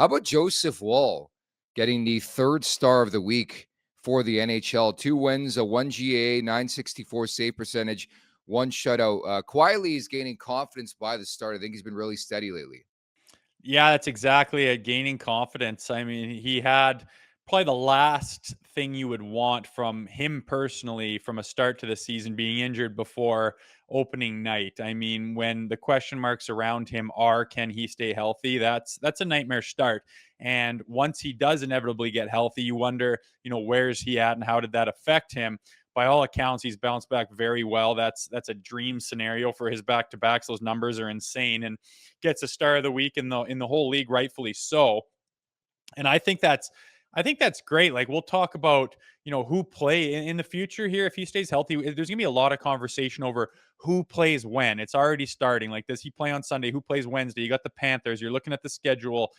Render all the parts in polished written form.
How about Joseph Woll getting the third star of the week for the NHL? 2 wins, a 1 GA, 964 save percentage, 1 shutout. Quietly, he's gaining confidence by the start. I think he's been really steady lately. Yeah, that's exactly it. Gaining confidence. I mean, he had probably the last thing you would want from him personally from a start to the season being injured before opening night. I mean, when the question marks around him are can he stay healthy? That's a nightmare start. And once he does inevitably get healthy, you wonder, where's he at and how did that affect him? By all accounts, he's bounced back very well. That's a dream scenario for his back to backs. Those numbers are insane, and gets a star of the week in the whole league, rightfully so. And I think that's great. Like we'll talk about who play in the future here if he stays healthy. There's gonna be a lot of conversation over who plays when. It's already starting. Like does he play on Sunday? Who plays Wednesday? You got the Panthers. You're looking at the schedule.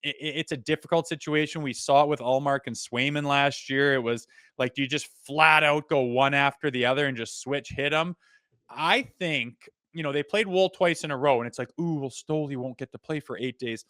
It's a difficult situation. We saw it with Allmark and Swayman last year. It was like, do you just flat out go one after the other and just switch hit them? I think, they played Woll twice in a row, and it's like, ooh, well, Stoley won't get to play for 8 days.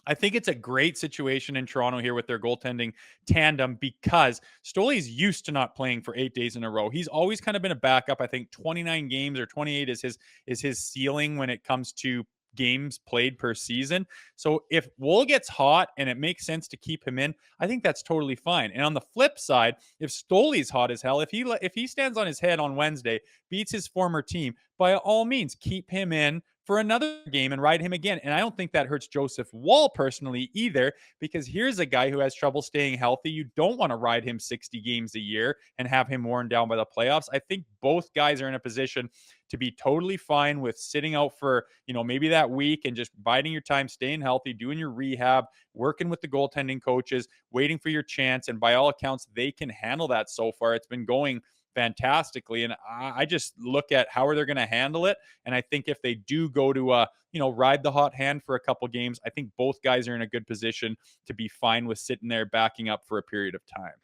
I think it's a great situation in Toronto here with their goaltending tandem because Stoley's used to not playing for 8 days in a row. He's always kind of been a backup. I think 29 games or 28 is his ceiling when it comes to games played per season. So if Wool gets hot and it makes sense to keep him in, I think that's totally fine. And on the flip side, if Stoley's hot as hell, if he stands on his head on Wednesday, beats his former team, by all means keep him in for another game and ride him again. And I don't think that hurts Joseph Woll personally either, because here's a guy who has trouble staying healthy. You don't want to ride him 60 games a year and have him worn down by the playoffs. I think both guys are in a position to be totally fine with sitting out for, maybe that week and just biding your time, staying healthy, doing your rehab, working with the goaltending coaches, waiting for your chance. And by all accounts, they can handle that so far. It's been going fantastically. And I just look at how are they going to handle it. And I think if they do go to ride the hot hand for a couple games, I think both guys are in a good position to be fine with sitting there backing up for a period of time.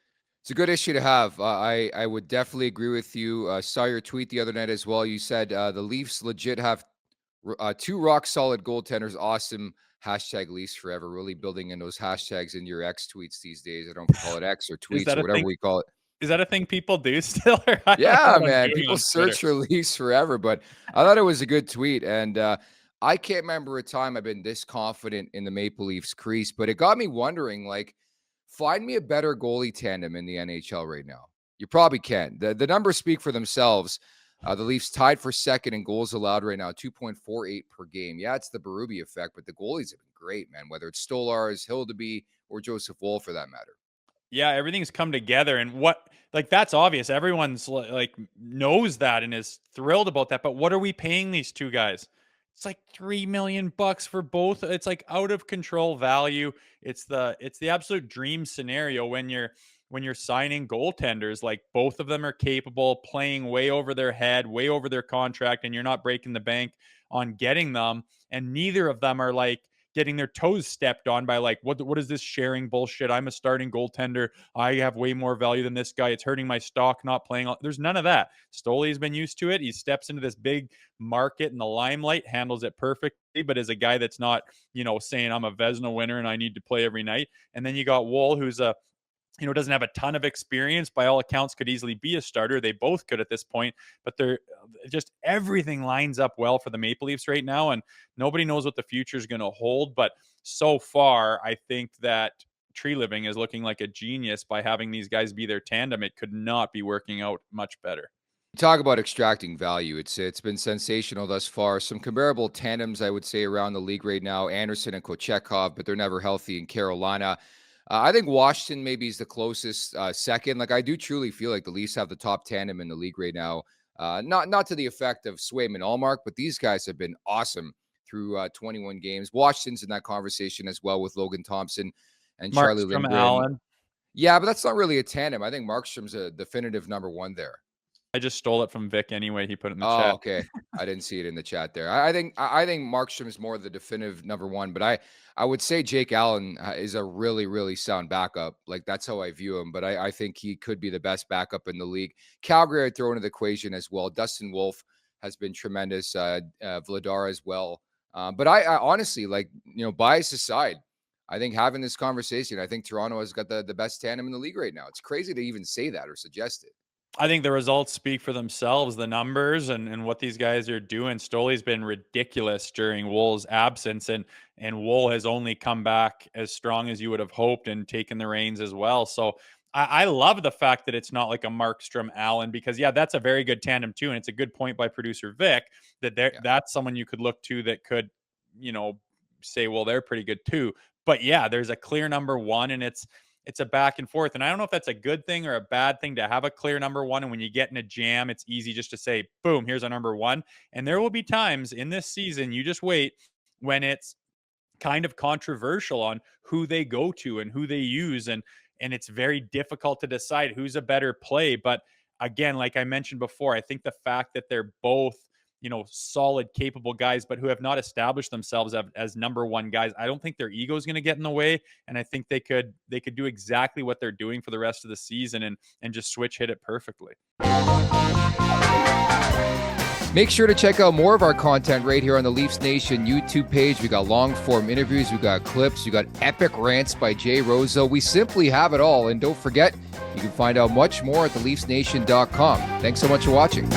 It's a good issue to have. I would definitely agree with you. Saw your tweet the other night as well. You said the Leafs legit have 2 rock solid goaltenders. Awesome. Hashtag LeafsForever. Really building in those hashtags in your X tweets these days. I don't know if we call it X or Is tweets that or a whatever thing? we call it. Is that a thing people do still? Or I don't know Yeah, what I'm man. doing People on Twitter. search for Leafs forever, but I thought it was a good tweet. And I can't remember a time I've been this confident in the Maple Leafs crease, but it got me wondering, like, find me a better goalie tandem in the NHL right now. You probably can. The numbers speak for themselves. The Leafs tied for second in goals allowed right now, 2.48 per game. Yeah, it's the Berube effect, but the goalies have been great, man, whether it's Stolarz, Hildeby, or Joseph Woll for that matter. Yeah, everything's come together, and that's obvious. Everyone's like knows that and is thrilled about that. But what are we paying these two guys? It's like $3 million for both. It's like out of control value. It's the absolute dream scenario when you're signing goaltenders. Like both of them are capable, playing way over their head, way over their contract, and you're not breaking the bank on getting them. And neither of them are like getting their toes stepped on by like what is this sharing bullshit? I'm a starting goaltender. I have way more value than this guy. It's hurting my stock not playing. There's none of that. Stoley's been used to it. He steps into this big market in the limelight, handles it perfectly, but as a guy that's not, saying I'm a Vezina winner and I need to play every night. And then you got Woll, who's doesn't have a ton of experience. By all accounts, could easily be a starter. They both could at this point, but they're just everything lines up well for the Maple Leafs right now, and nobody knows what the future is going to hold. But so far, I think that Tree Living is looking like a genius by having these guys be their tandem. It could not be working out much better. Talk about extracting value. It's been sensational thus far. Some comparable tandems, I would say, around the league right now. Anderson and Kochetkov, but they're never healthy in Carolina. I think Washington maybe is the closest second. Like I do truly feel like the Leafs have the top tandem in the league right now. Not to the effect of Swayman Allmark, but these guys have been awesome through 21 games. Washington's in that conversation as well with Logan Thompson and Charlie Markstrom, Lindgren. Allen. Yeah, but that's not really a tandem. I think Markstrom's a definitive number one there. I just stole it from Vic anyway. He put it in the Oh, chat. okay. I didn't see it in the chat there. I think Markstrom is more the definitive number one, but I would say Jake Allen is a really, really sound backup. Like that's how I view him. But I think he could be the best backup in the league. Calgary I'd throw into the equation as well. Dustin Wolf has been tremendous. Vladar as well. But I honestly, like, bias aside, I think having this conversation, I think Toronto has got the best tandem in the league right now. It's crazy to even say that or suggest it. I think the results speak for themselves, the numbers and what these guys are doing. Stoley's been ridiculous during Woll's absence, and Woll has only come back as strong as you would have hoped and taken the reins as well. So I love the fact that it's not like a Markstrom Allen, because that's a very good tandem too. And it's a good point by producer Vic that Yeah. that's someone you could look to that could, say, well, they're pretty good too. But there's a clear number one, and it's a back and forth. And I don't know if that's a good thing or a bad thing to have a clear number one. And when you get in a jam, it's easy just to say, boom, here's a number one. And there will be times in this season, you just wait, when it's kind of controversial on who they go to and who they use. And it's very difficult to decide who's a better play. But again, like I mentioned before, I think the fact that they're both, solid, capable guys, but who have not established themselves as number one guys, I don't think their ego is going to get in the way. And I think they could do exactly what they're doing for the rest of the season and just switch hit it perfectly. Make sure to check out more of our content right here on the Leafs Nation YouTube page. We got long form interviews, we got clips, we got epic rants by Jay Rosehill. We simply have it all. And don't forget, you can find out much more at theleafsnation.com. Thanks so much for watching.